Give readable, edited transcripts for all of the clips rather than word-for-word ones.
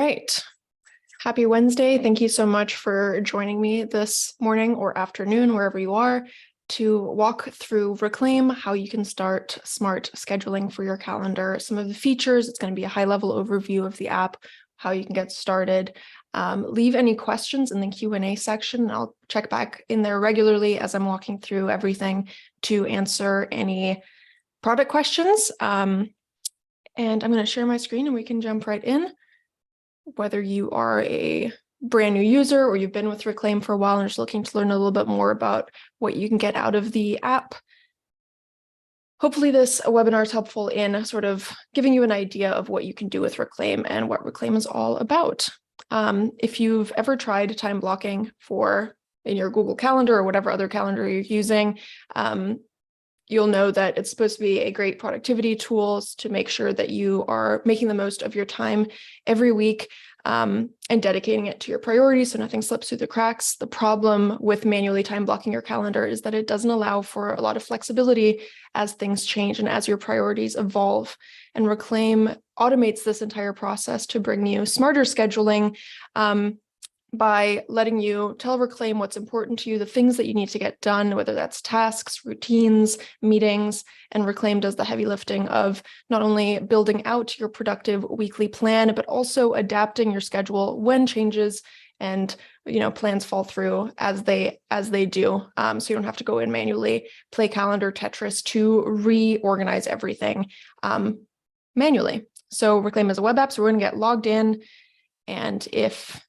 right. Happy Wednesday. Thank you so much for joining me this morning or afternoon, wherever you are, to walk through Reclaim, how you can start smart scheduling for your calendar, some of the features. It's going to be a high-level overview of the app, how you can get started. Leave any questions in the Q&A section. I'll check back in there regularly as I'm walking through everything to answer any product questions. And I'm going to share my screen and we can jump right in. Whether you are a brand new user or you've been with Reclaim for a while and just looking to learn a little bit more about what you can get out of the app. Hopefully this webinar is helpful in sort of giving you an idea of what you can do with Reclaim and what Reclaim is all about. If you've ever tried time blocking in your Google Calendar or whatever other calendar you're using, you'll know that it's supposed to be a great productivity tool to make sure that you are making the most of your time every week and dedicating it to your priorities so nothing slips through the cracks. The problem with manually time blocking your calendar is that it doesn't allow for a lot of flexibility as things change and as your priorities evolve. And Reclaim automates this entire process to bring you smarter scheduling by letting you tell Reclaim what's important to you, the things that you need to get done, whether that's tasks, routines, meetings, and Reclaim does the heavy lifting of not only building out your productive weekly plan, but also adapting your schedule when changes and plans fall through as they do. So you don't have to go in manually, play calendar Tetris to reorganize everything manually. So Reclaim is a web app, so we're going to get logged in, and if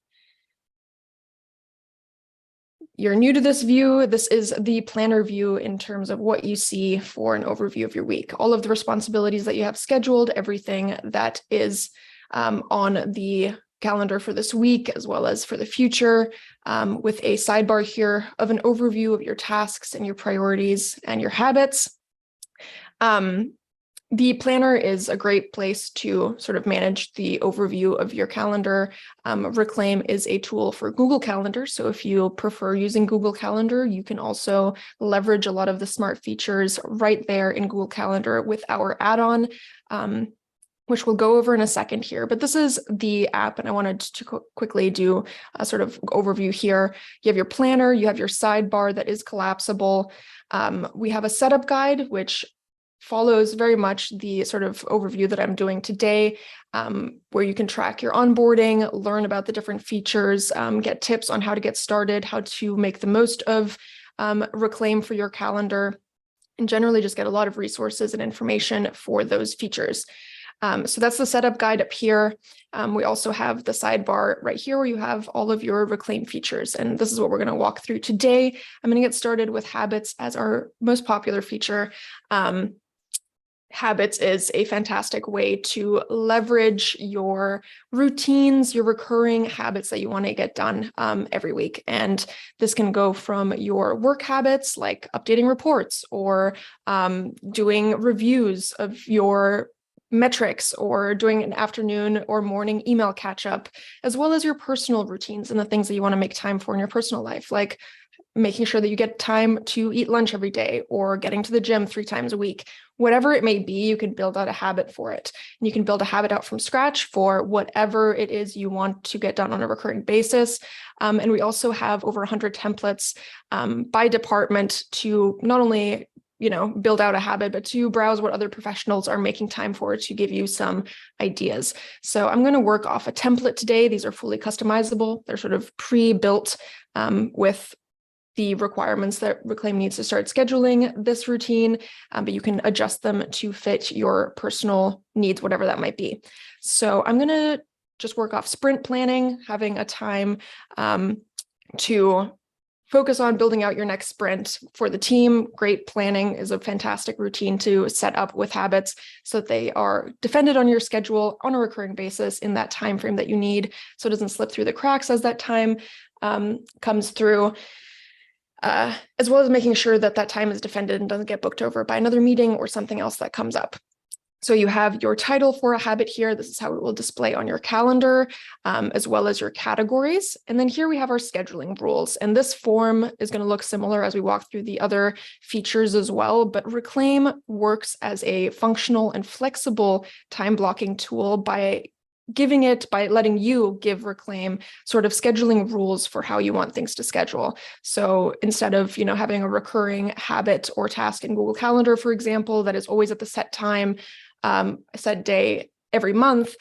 you're new to this view, this is the planner view in terms of what you see for an overview of your week. All of the responsibilities that you have scheduled, everything that is on the calendar for this week, as well as for the future, with a sidebar here of an overview of your tasks and your priorities and your habits. The planner is a great place to sort of manage the overview of your calendar. Reclaim is a tool for Google Calendar. So if you prefer using Google Calendar, you can also leverage a lot of the smart features right there in Google Calendar with our add-on, which we'll go over in a second here. But this is the app, and I wanted to quickly do a sort of overview here. You have your planner, you have your sidebar that is collapsible. We have a setup guide, which follows very much the sort of overview that I'm doing today, where you can track your onboarding, learn about the different features, get tips on how to get started, how to make the most of Reclaim for your calendar, and generally just get a lot of resources and information for those features. So that's the setup guide up here. We also have the sidebar right here where you have all of your Reclaim features. And this is what we're going to walk through today. I'm going to get started with habits as our most popular feature. Habits is a fantastic way to leverage your routines, your recurring habits that you want to get done every week. And this can go from your work habits, like updating reports or doing reviews of your metrics or doing an afternoon or morning email catch up, as well as your personal routines and the things that you want to make time for in your personal life, like making sure that you get time to eat lunch every day or getting to the gym 3 times a week. Whatever it may be, you can build out a habit for it. And you can build a habit out from scratch for whatever it is you want to get done on a recurring basis. And we also have over 100 templates by department to not only build out a habit, but to browse what other professionals are making time for to give you some ideas. So I'm going to work off a template today. These are fully customizable. They're sort of pre-built with the requirements that Reclaim needs to start scheduling this routine, but you can adjust them to fit your personal needs, whatever that might be. So I'm going to just work off sprint planning, having a time to focus on building out your next sprint for the team. Great planning is a fantastic routine to set up with habits so that they are defended on your schedule on a recurring basis in that time frame that you need, so it doesn't slip through the cracks as that time comes through. As well as making sure that that time is defended and doesn't get booked over by another meeting or something else that comes up. So you have your title for a habit here. This is how it will display on your calendar, as well as your categories. And then here we have our scheduling rules. And this form is going to look similar as we walk through the other features as well. But Reclaim works as a functional and flexible time blocking tool by by letting you give Reclaim sort of scheduling rules for how you want things to schedule. So instead of, having a recurring habit or task in Google Calendar, for example, that is always at the set time, a set day every month,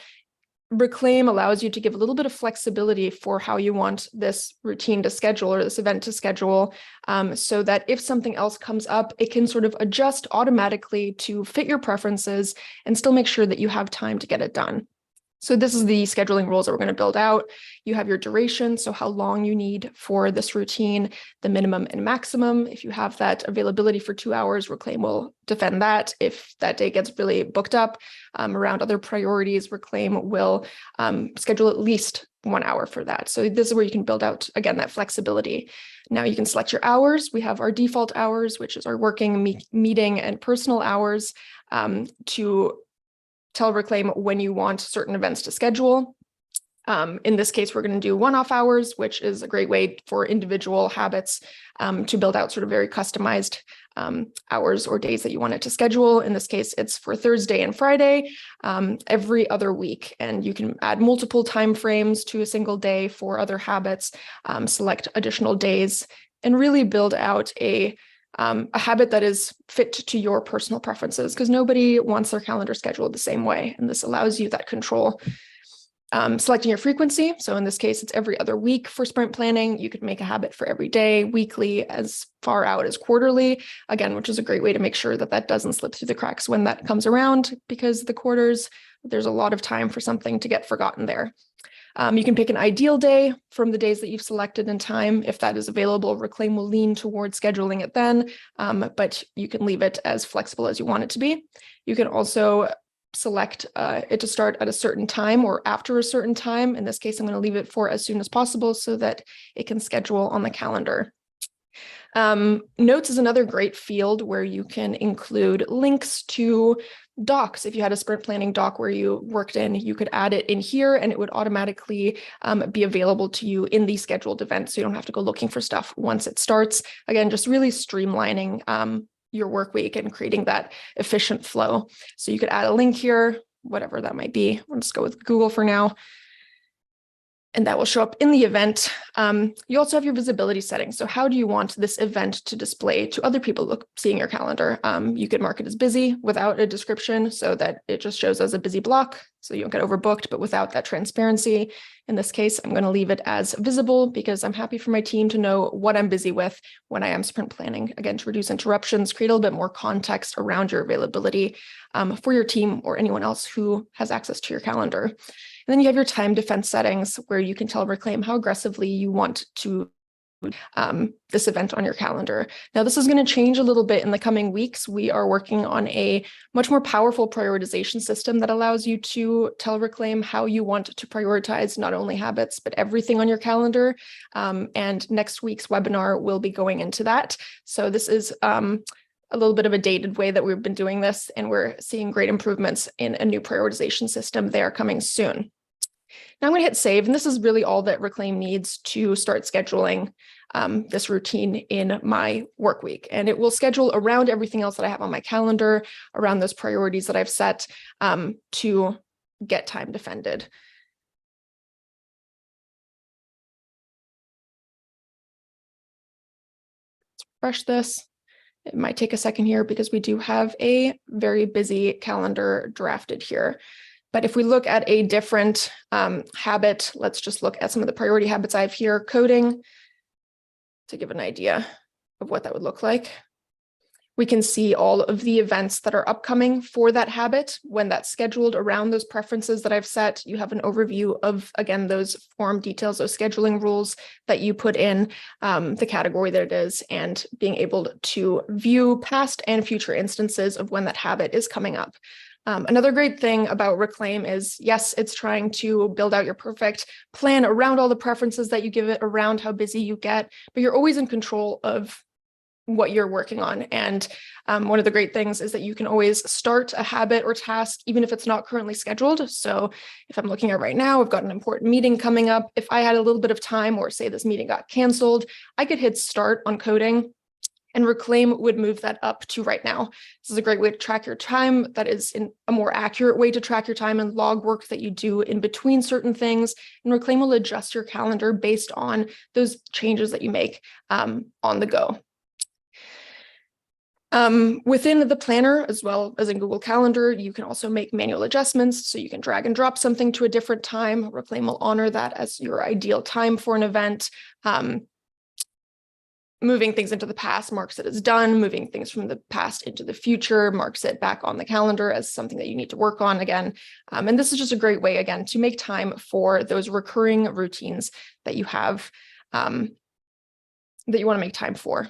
Reclaim allows you to give a little bit of flexibility for how you want this routine to schedule or this event to schedule, so that if something else comes up, it can sort of adjust automatically to fit your preferences and still make sure that you have time to get it done. So this is the scheduling rules that we're going to build out. You have your duration, so how long you need for this routine, the minimum and maximum. If you have that availability for 2 hours, Reclaim will defend that. If that day gets really booked up around other priorities, Reclaim will schedule at least 1 hour for that. So this is where you can build out, again, that flexibility. Now you can select your hours. We have our default hours, which is our working, meeting, and personal hours, to tell Reclaim when you want certain events to schedule. In this case, we're going to do one-off hours, which is a great way for individual habits to build out sort of very customized hours or days that you want it to schedule. In this case, it's for Thursday and Friday every other week. And you can add multiple time frames to a single day for other habits, select additional days, and really build out a habit that is fit to your personal preferences, because nobody wants their calendar scheduled the same way. And this allows you that control. Selecting your frequency. So in this case, it's every other week for sprint planning. You could make a habit for every day, weekly, as far out as quarterly, again, which is a great way to make sure that that doesn't slip through the cracks when that comes around, because the quarters, there's a lot of time for something to get forgotten there. You can pick an ideal day from the days that you've selected in time. If that is available, Reclaim will lean towards scheduling it then, but you can leave it as flexible as you want it to be. You can also select it to start at a certain time or after a certain time. In this case, I'm going to leave it for as soon as possible so that it can schedule on the calendar. Notes is another great field where you can include links to docs. If you had a sprint planning doc where you worked in, you could add it in here and it would automatically be available to you in the scheduled event. So you don't have to go looking for stuff once it starts. Again, just really streamlining your work week and creating that efficient flow. So you could add a link here, whatever that might be. Let's go with Google for now. And that will show up in the event. You also have your visibility settings. So how do you want this event to display to other people seeing your calendar? You could mark it as busy without a description so that it just shows as a busy block, so you don't get overbooked, but without that transparency. In this case, I'm going to leave it as visible because I'm happy for my team to know what I'm busy with when I am sprint planning. Again, to reduce interruptions, create a little bit more context around your availability for your team or anyone else who has access to your calendar. And then you have your time defense settings where you can tell Reclaim how aggressively you want to this event on your calendar. Now, this is going to change a little bit in the coming weeks. We are working on a much more powerful prioritization system that allows you to tell Reclaim how you want to prioritize not only habits, but everything on your calendar. And next week's webinar will be going into that. So this is a little bit of a dated way that we've been doing this, and we're seeing great improvements in a new prioritization system. They are coming soon. Now I'm going to hit save, and this is really all that Reclaim needs to start scheduling this routine in my work week. And it will schedule around everything else that I have on my calendar, around those priorities that I've set to get time defended. Let's refresh this. It might take a second here because we do have a very busy calendar drafted here. But if we look at a different habit, let's just look at some of the priority habits I have here, coding, to give an idea of what that would look like. We can see all of the events that are upcoming for that habit. When that's scheduled around those preferences that I've set, you have an overview of, again, those form details, those scheduling rules that you put in, the category that it is, and being able to view past and future instances of when that habit is coming up. Another great thing about Reclaim is, yes, it's trying to build out your perfect plan around all the preferences that you give it, around how busy you get, but you're always in control of what you're working on. And one of the great things is that you can always start a habit or task, even if it's not currently scheduled. So if I'm looking at right now, I've got an important meeting coming up. If I had a little bit of time, or say this meeting got canceled, I could hit start on coding. And Reclaim would move that up to right now. This is a great way to track your time. That is a more accurate way to track your time and log work that you do in between certain things. And Reclaim will adjust your calendar based on those changes that you make on the go. Within the planner, as well as in Google Calendar, you can also make manual adjustments. So you can drag and drop something to a different time. Reclaim will honor that as your ideal time for an event. Moving things into the past marks it as done. Moving things from the past into the future marks it back on the calendar as something that you need to work on again. And this is just a great way, again, to make time for those recurring routines that you have, that you want to make time for.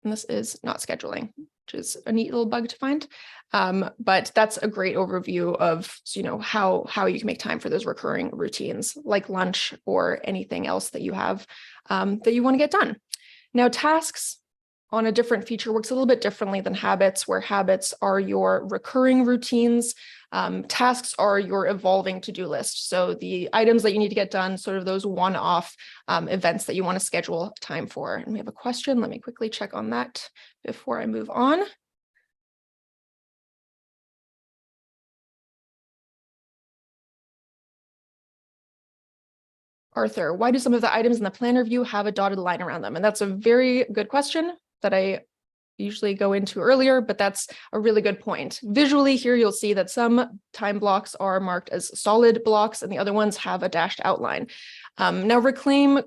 And this is not scheduling, which is a neat little bug to find. But that's a great overview of, how you can make time for those recurring routines like lunch or anything else that you have that you want to get done. Now, tasks on a different feature works a little bit differently than habits, where habits are your recurring routines. Tasks are your evolving to-do list. So the items that you need to get done, sort of those one-off events that you want to schedule time for. And we have a question. Let me quickly check on that before I move on. Arthur, why do some of the items in the planner view have a dotted line around them? And that's a very good question that I usually go into earlier, but that's a really good point. Visually here, you'll see that some time blocks are marked as solid blocks and the other ones have a dashed outline. Now, Reclaim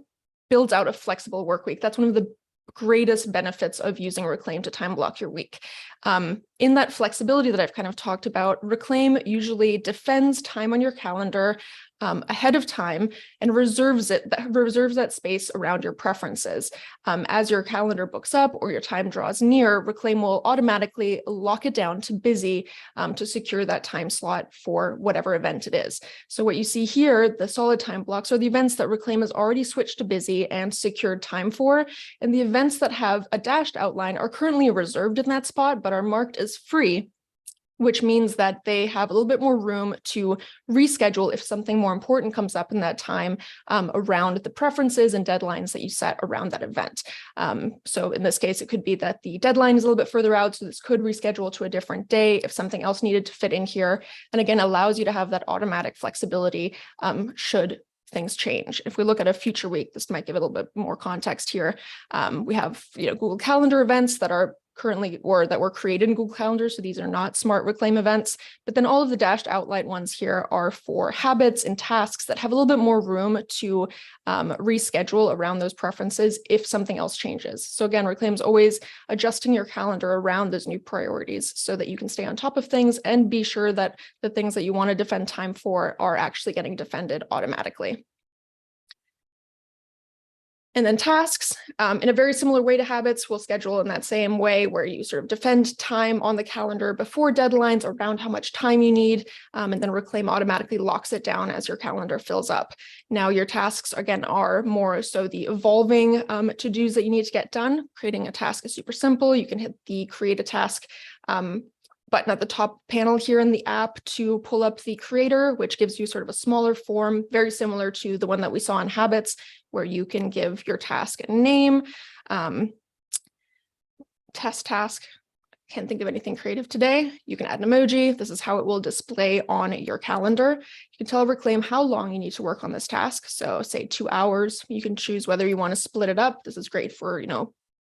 builds out a flexible work week. That's one of the greatest benefits of using Reclaim to time block your week. In that flexibility that I've kind of talked about, Reclaim usually defends time on your calendar ahead of time and reserves that space around your preferences. As your calendar books up or your time draws near, Reclaim will automatically lock it down to busy to secure that time slot for whatever event it is. So what you see here, the solid time blocks are the events that Reclaim has already switched to busy and secured time for, and the events that have a dashed outline are currently reserved in that spot, but are marked as free, which means that they have a little bit more room to reschedule if something more important comes up in that time around the preferences and deadlines that you set around that event. So in this case, it could be that the deadline is a little bit further out, so this could reschedule to a different day if something else needed to fit in here. And again, allows you to have that automatic flexibility should things change. If we look at a future week, this might give a little bit more context here. We have Google Calendar events that are currently or that were created in Google Calendar. So these are not smart Reclaim events, but then all of the dashed outline ones here are for habits and tasks that have a little bit more room to reschedule around those preferences if something else changes. So again, Reclaim is always adjusting your calendar around those new priorities so that you can stay on top of things and be sure that the things that you want to defend time for are actually getting defended automatically. And then tasks, in a very similar way to habits, we'll schedule in that same way where you sort of defend time on the calendar before deadlines around how much time you need, and then Reclaim automatically locks it down as your calendar fills up. Now your tasks, again, are more so the evolving to-dos that you need to get done. Creating a task is super simple. You can hit the create a task button at the top panel here in the app to pull up the creator, which gives you sort of a smaller form, very similar to the one that we saw in habits, where you can give your task a name. Test task, can't think of anything creative today. You can add an emoji. This is how it will display on your calendar. You can tell Reclaim how long you need to work on this task. So say 2 hours, you can choose whether you want to split it up. This is great for,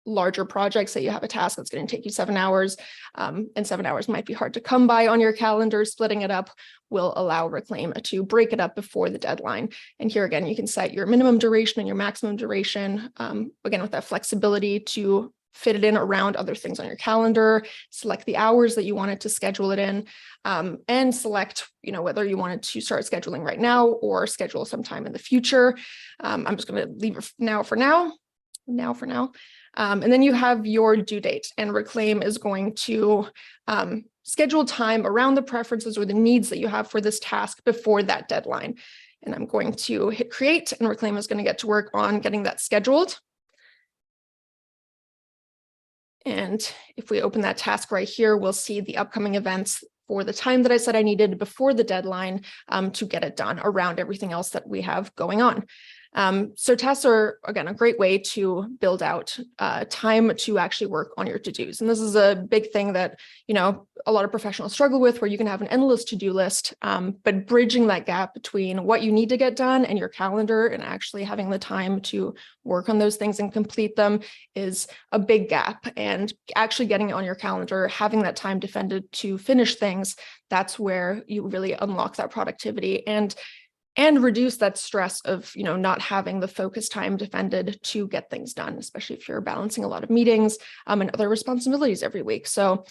larger projects. Say you have a task that's going to take you 7 hours, and 7 hours might be hard to come by on your calendar. Splitting it up will allow Reclaim to break it up before the deadline. And here again, you can set your minimum duration and your maximum duration, again, with that flexibility to fit it in around other things on your calendar, select the hours that you wanted to schedule it in, and select, whether you wanted to start scheduling right now or schedule sometime in the future. I'm just going to leave it now for now. And then you have your due date, and Reclaim is going to schedule time around the preferences or the needs that you have for this task before that deadline. And I'm going to hit create, and Reclaim is going to get to work on getting that scheduled. And if we open that task right here, we'll see the upcoming events for the time that I said I needed before the deadline to get it done around everything else that we have going on. So tasks are, again, a great way to build out time to actually work on your to-dos. And this is a big thing that, a lot of professionals struggle with, where you can have an endless to-do list, but bridging that gap between what you need to get done and your calendar and actually having the time to work on those things and complete them is a big gap. And actually getting it on your calendar, having that time defended to finish things, that's where you really unlock that productivity and reduce that stress of, not having the focus time defended to get things done, especially if you're balancing a lot of meetings and other responsibilities every week. So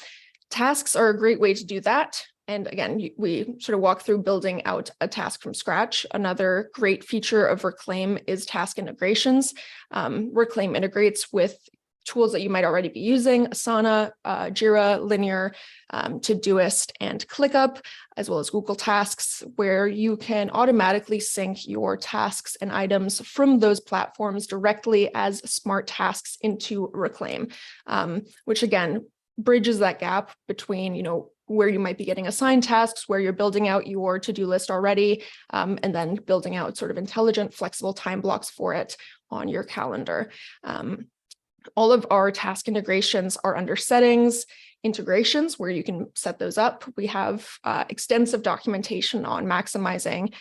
tasks are a great way to do that. And again, we sort of walk through building out a task from scratch. Another great feature of Reclaim is task integrations. Reclaim integrates with tools that you might already be using: Asana, Jira, Linear, Todoist, and ClickUp, as well as Google Tasks, where you can automatically sync your tasks and items from those platforms directly as smart tasks into Reclaim, which again bridges that gap between, where you might be getting assigned tasks, where you're building out your to-do list already, and then building out sort of intelligent, flexible time blocks for it on your calendar. All of our task integrations are under settings, integrations, where you can set those up. We have extensive documentation on maximizing,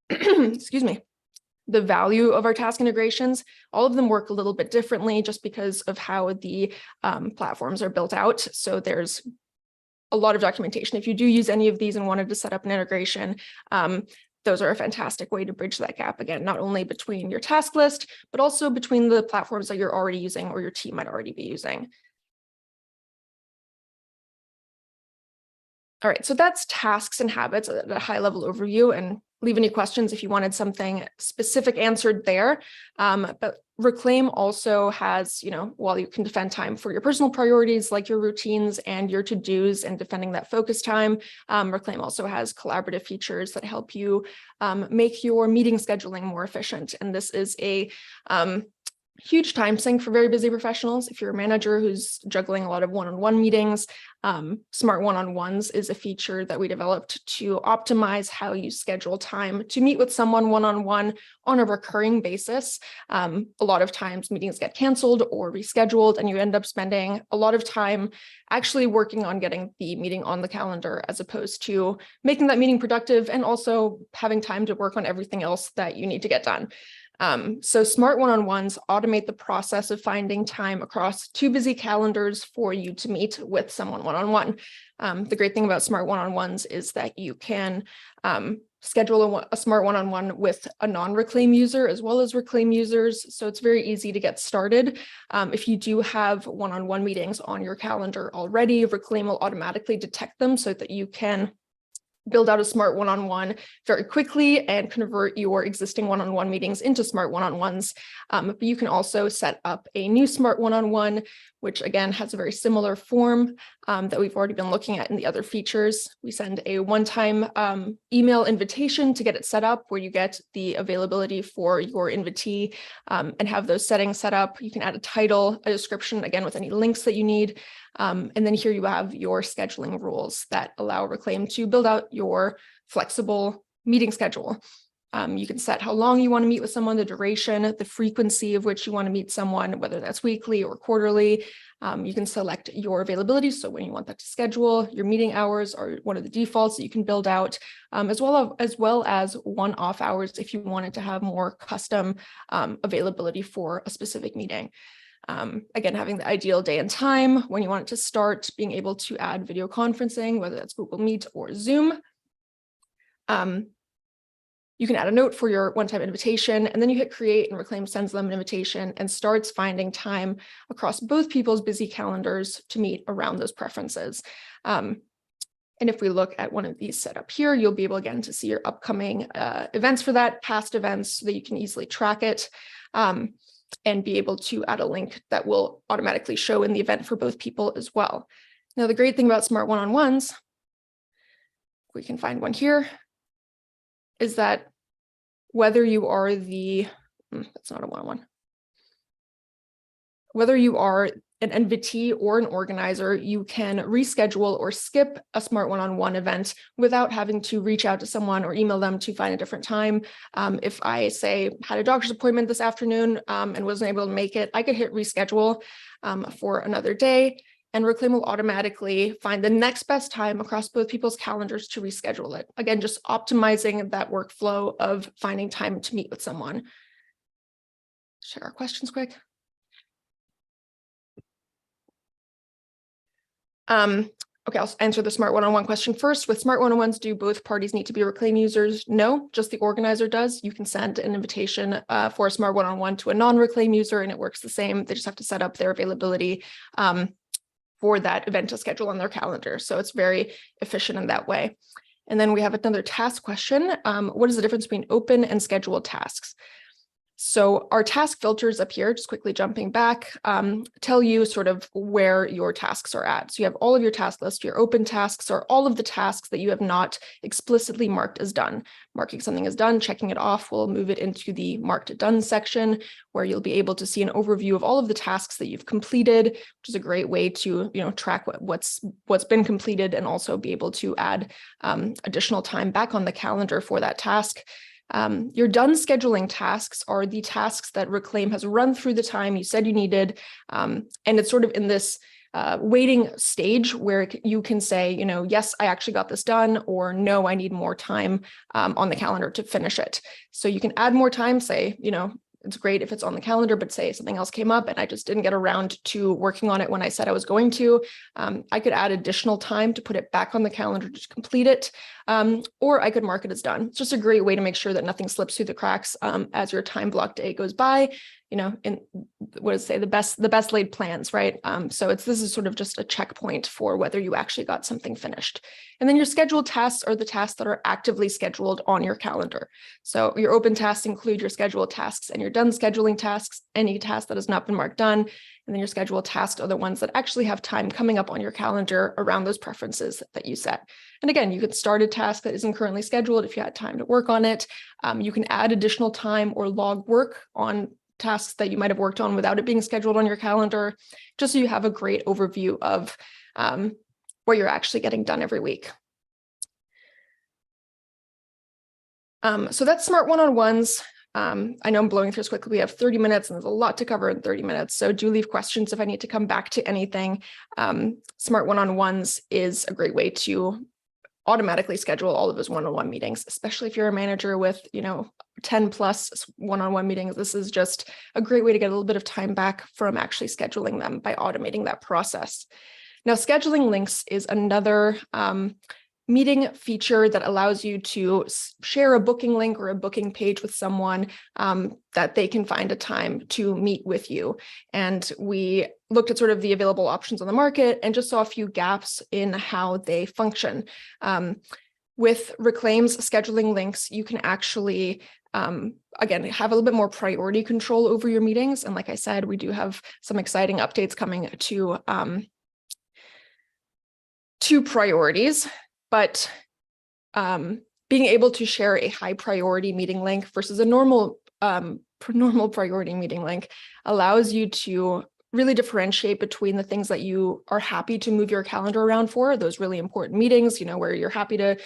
excuse me, the value of our task integrations. All of them work a little bit differently just because of how the platforms are built out. So there's a lot of documentation. If you do use any of these and wanted to set up an integration, those are a fantastic way to bridge that gap, again, not only between your task list, but also between the platforms that you're already using or your team might already be using. All right, so that's tasks and habits at a high level overview, and leave any questions if you wanted something specific answered there. But Reclaim also has, while you can defend time for your personal priorities, like your routines and your to-dos and defending that focus time, Reclaim also has collaborative features that help you make your meeting scheduling more efficient. And this is a huge time sink for very busy professionals. If you're a manager who's juggling a lot of one-on-one meetings, Smart One-on-Ones is a feature that we developed to optimize how you schedule time to meet with someone one-on-one on a recurring basis. A lot of times meetings get canceled or rescheduled, and you end up spending a lot of time actually working on getting the meeting on the calendar, as opposed to making that meeting productive and also having time to work on everything else that you need to get done. So Smart One-on-Ones automate the process of finding time across two busy calendars for you to meet with someone one-on-one. The great thing about Smart One-on-Ones is that you can schedule a Smart One-on-One with a non-Reclaim user as well as Reclaim users. So it's very easy to get started. If you do have one-on-one meetings on your calendar already, Reclaim will automatically detect them so that you can build out a Smart One-on-One very quickly and convert your existing one-on-one meetings into Smart One-on-Ones. But you can also set up a new Smart One-on-One, which again has a very similar form that we've already been looking at in the other features. We send a one-time email invitation to get it set up, where you get the availability for your invitee and have those settings set up. You can add a title, a description, again, with any links that you need. And then here you have your scheduling rules that allow Reclaim to build out your flexible meeting schedule. You can set how long you want to meet with someone, the duration, the frequency of which you want to meet someone, whether that's weekly or quarterly. You can select your availability, so when you want that to schedule. Your meeting hours are one of the defaults that you can build out, as well as one-off hours if you wanted to have more custom availability for a specific meeting. Again, having the ideal day and time when you want it to start, being able to add video conferencing, whether that's Google Meet or Zoom. You can add a note for your one-time invitation, and then you hit create, and Reclaim sends them an invitation and starts finding time across both people's busy calendars to meet around those preferences. And if we look at one of these set up here, you'll be able again to see your upcoming events for that, past events, so that you can easily track it. And be able to add a link that will automatically show in the event for both people as well. Now, the great thing about Smart One-on-Ones, we can find one here, is that whether you are the, that's not a one-on-one. whether you are an invitee or an organizer, you can reschedule or skip a Smart One-on-One event without having to reach out to someone or email them to find a different time. If I say had a doctor's appointment this afternoon and wasn't able to make it, I could hit reschedule for another day, and Reclaim will automatically find the next best time across both people's calendars to reschedule it. Again, just optimizing that workflow of finding time to meet with someone. Share our questions quick. Okay, I'll answer the Smart One-on-One question first. With Smart One-on-Ones, do both parties need to be Reclaim users? No, just the organizer does. You can send an invitation for a Smart One-on-One to a non-Reclaim user, and it works the same. They just have to set up their availability for that event to schedule on their calendar. So it's very efficient in that way. And then we have another task question. What is the difference between open and scheduled tasks? So our task filters up here, just quickly jumping back, tell you sort of where your tasks are at. So you have all of your task list. Your open tasks are all of the tasks that you have not explicitly marked as done. Marking something as done, checking it off, will move it into the marked done section, where you'll be able to see an overview of all of the tasks that you've completed, which is a great way to track what's been completed and also be able to add additional time back on the calendar for that task. Your done scheduling tasks are the tasks that Reclaim has run through the time you said you needed. And it's sort of in this waiting stage where you can say, yes, I actually got this done, or no, I need more time on the calendar to finish it. So you can add more time, say, it's great if it's on the calendar, but say something else came up and I just didn't get around to working on it when I said I was going to. I could add additional time to put it back on the calendar to complete it, or I could mark it as done. It's just a great way to make sure that nothing slips through the cracks as your time block day goes by. In the best laid plans, right? So this is sort of just a checkpoint for whether you actually got something finished. And then your scheduled tasks are the tasks that are actively scheduled on your calendar. So your open tasks include your scheduled tasks and your done scheduling tasks, any task that has not been marked done. And then your scheduled tasks are the ones that actually have time coming up on your calendar around those preferences that you set. And again, you could start a task that isn't currently scheduled if you had time to work on it. You can add additional time or log work on tasks that you might have worked on without it being scheduled on your calendar, just so you have a great overview of what you're actually getting done every week. So that's Smart One-on-Ones. I know I'm blowing through this quickly. We have 30 minutes and there's a lot to cover in 30 minutes. So do leave questions if I need to come back to anything. Smart One-on-Ones is a great way to automatically schedule all of those one-on-one meetings, especially if you're a manager with, 10 plus one-on-one meetings. This is just a great way to get a little bit of time back from actually scheduling them by automating that process. Now, scheduling links is another meeting feature that allows you to share a booking link or a booking page with someone that they can find a time to meet with you. And we looked at sort of the available options on the market and just saw a few gaps in how they function. With Reclaim's scheduling links, you can actually, again, have a little bit more priority control over your meetings. And like I said, we do have some exciting updates coming to priorities. But being able to share a high priority meeting link versus a normal priority meeting link allows you to really differentiate between the things that you are happy to move your calendar around for, those really important meetings, where you're happy to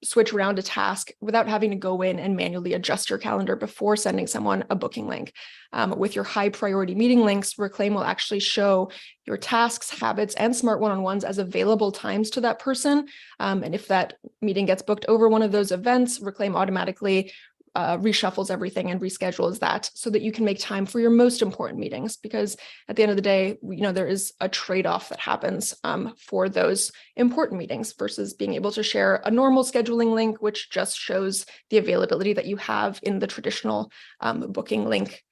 switch around a task without having to go in and manually adjust your calendar before sending someone a booking link. With your high priority meeting links, Reclaim will actually show your tasks, habits, and Smart One-on-Ones as available times to that person. And if that meeting gets booked over one of those events, Reclaim automatically reshuffles everything and reschedules that so that you can make time for your most important meetings. Because at the end of the day, there is a trade-off that happens for those important meetings versus being able to share a normal scheduling link, which just shows the availability that you have in the traditional booking link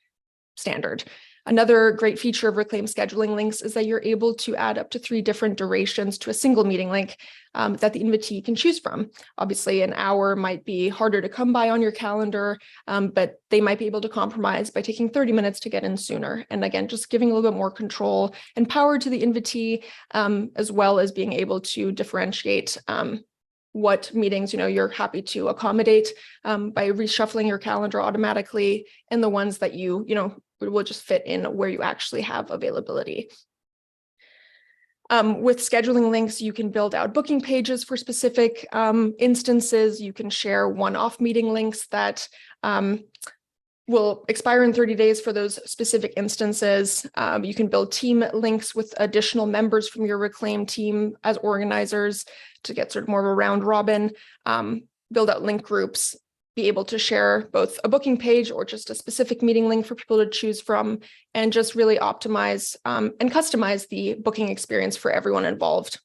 standard. Another great feature of Reclaim scheduling links is that you're able to add up to 3 different durations to a single meeting link that the invitee can choose from. Obviously, an hour might be harder to come by on your calendar, but they might be able to compromise by taking 30 minutes to get in sooner. And again, just giving a little bit more control and power to the invitee, as well as being able to differentiate what meetings you're happy to accommodate by reshuffling your calendar automatically, and the ones that you will just fit in where you actually have availability. With scheduling links, you can build out booking pages for specific instances. You can share one-off meeting links that will expire in 30 days for those specific instances. You can build team links with additional members from your Reclaim team as organizers to get sort of more of a round robin, build out link groups, be able to share both a booking page or just a specific meeting link for people to choose from, and just really optimize and customize the booking experience for everyone involved.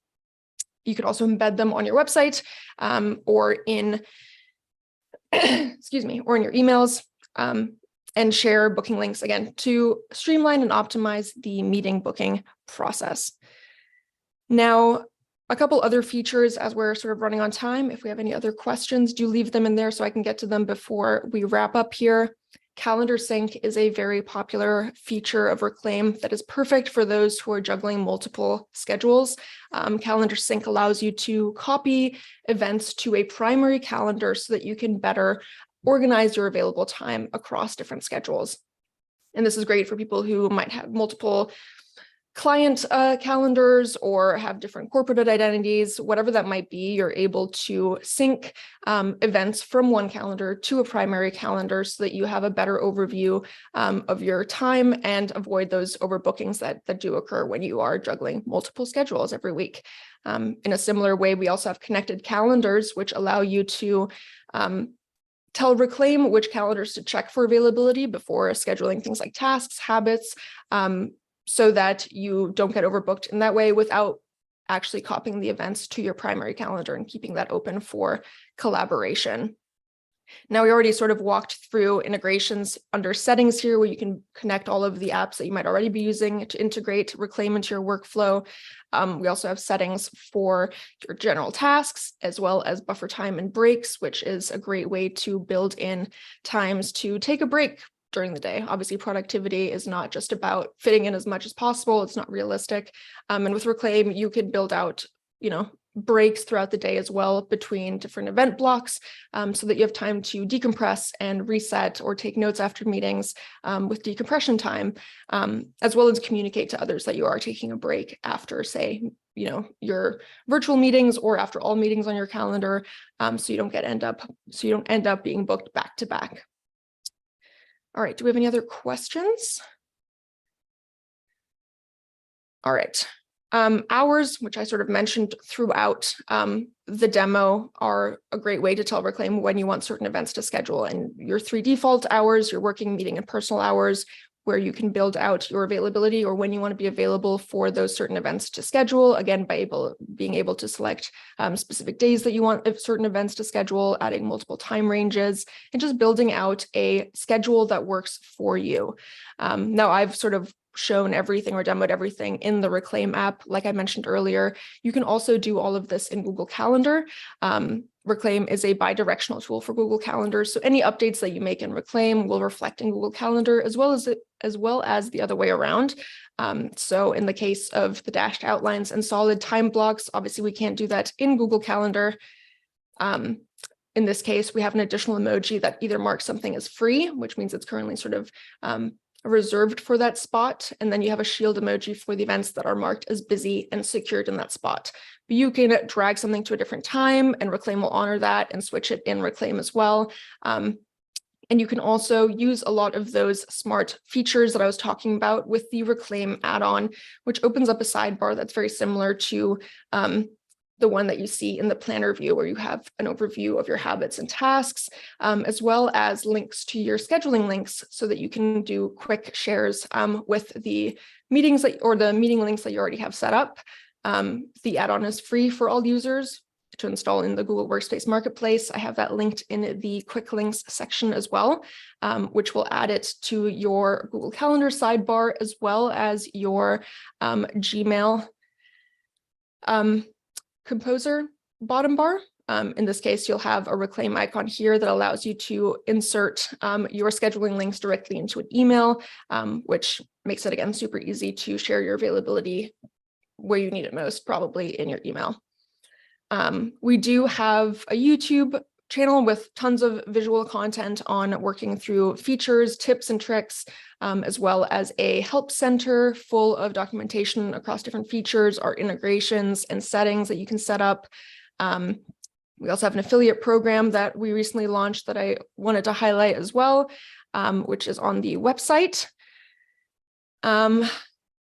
You could also embed them on your website or in, excuse me, or in your emails, and share booking links again to streamline and optimize the meeting booking process. Now, a couple other features as we're sort of running on time. If we have any other questions, do leave them in there so I can get to them before we wrap up here. Calendar sync is a very popular feature of Reclaim that is perfect for those who are juggling multiple schedules. Calendar sync allows you to copy events to a primary calendar so that you can better organize your available time across different schedules. And this is great for people who might have multiple client calendars or have different corporate identities, whatever that might be. You're able to sync events from one calendar to a primary calendar so that you have a better overview of your time and avoid those overbookings that do occur when you are juggling multiple schedules every week. In a similar way, we also have connected calendars, which allow you to tell Reclaim which calendars to check for availability before scheduling things like tasks, habits, so that you don't get overbooked in that way without actually copying the events to your primary calendar and keeping that open for collaboration. Now, we already sort of walked through integrations under settings here, where you can connect all of the apps that you might already be using to integrate Reclaim into your workflow. We also have settings for your general tasks, as well as buffer time and breaks, which is a great way to build in times to take a break during the day. Obviously, productivity is not just about fitting in as much as possible. It's not realistic. And with Reclaim, you can build out, breaks throughout the day as well between different event blocks, so that you have time to decompress and reset or take notes after meetings with decompression time, as well as communicate to others that you are taking a break after, say, your virtual meetings or after all meetings on your calendar, so you don't end up being booked back to back. All right, do we have any other questions? All right. Hours, which I sort of mentioned throughout the demo, are a great way to tell Reclaim when you want certain events to schedule. And your 3 default hours, your working, meeting, and personal hours, where you can build out your availability or when you want to be available for those certain events to schedule. Again, by being able to select specific days that you want certain events to schedule, adding multiple time ranges, and just building out a schedule that works for you. Now, I've sort of shown everything or demoed everything in the Reclaim app. Like I mentioned earlier, you can also do all of this in Google Calendar. Reclaim is a bi-directional tool for Google Calendar, so any updates that you make in Reclaim will reflect in Google Calendar as well as the other way around. So in the case of the dashed outlines and solid time blocks, obviously we can't do that in Google Calendar. In this case, we have an additional emoji that either marks something as free, which means it's currently sort of reserved for that spot, and then you have a shield emoji for the events that are marked as busy and secured in that spot. But you can drag something to a different time, and Reclaim will honor that and switch it in Reclaim as well. And you can also use a lot of those smart features that I was talking about with the Reclaim add-on, which opens up a sidebar that's very similar to the one that you see in the planner view, where you have an overview of your habits and tasks, as well as links to your scheduling links so that you can do quick shares with the meetings or the meeting links that you already have set up. The add-on is free for all users to install in the Google Workspace Marketplace. I have that linked in the quick links section as well, which will add it to your Google Calendar sidebar, as well as your Gmail Composer bottom bar. In this case, you'll have a Reclaim icon here that allows you to insert your scheduling links directly into an email, which makes it, again, super easy to share your availability where you need it most, probably in your email. We do have a YouTube channel with tons of visual content on working through features, tips, and tricks, as well as a help center full of documentation across different features, our integrations and settings that you can set up. We also have an affiliate program that we recently launched that I wanted to highlight as well, which is on the website.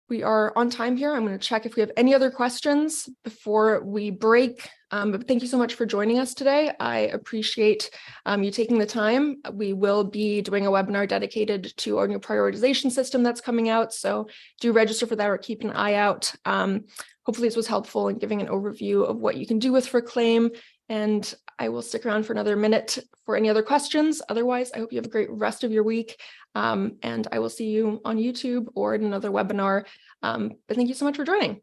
We are on time here. I'm going to check if we have any other questions before we break. But thank you so much for joining us today. I appreciate you taking the time. We will be doing a webinar dedicated to our new prioritization system that's coming out. So do register for that or keep an eye out. Hopefully this was helpful in giving an overview of what you can do with Reclaim. And I will stick around for another minute for any other questions. Otherwise, I hope you have a great rest of your week. And I will see you on YouTube or in another webinar. But thank you so much for joining.